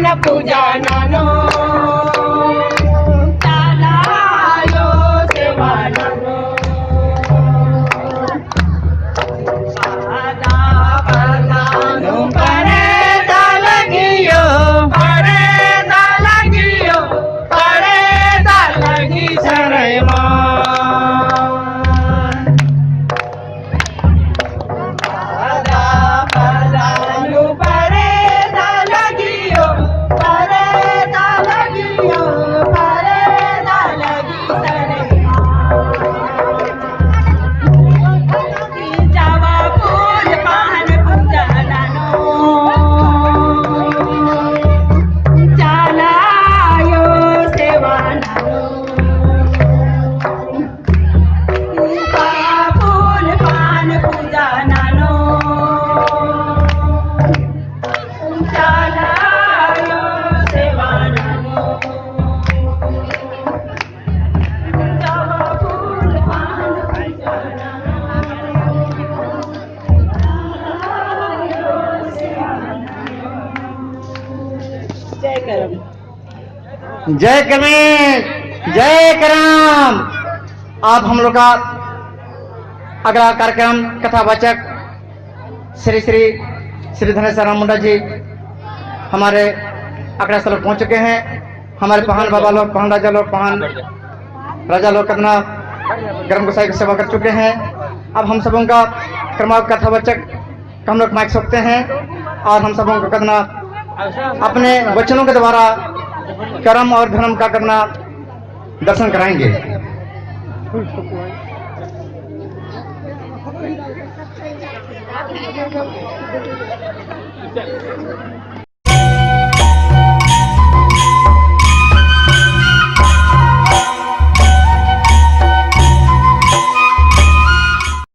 पान पूजा नानो चालायो सेवा नानो पादा पादानु परे दालगियो परे दालगियो परे दालगी शरणमा जय गणेश, जय कराम। अब हम लोग का अगला कार्यक्रम कथावाचक श्री श्री श्री धनेश्वर राम मुंडा जी हमारे अगला स्थल पहुंच चुके हैं। हमारे पहान बाबा लोग, पहान राजा लोग, पहान राजा लोग कितना गर्म गोसाई की सेवा कर चुके हैं। अब हम सबों का क्रमांक कथावाचक हम लोग माइक सकते हैं और हम सबों को करना अपने वचनों के द्वारा कर्म और धर्म का करना दर्शन कराएंगे।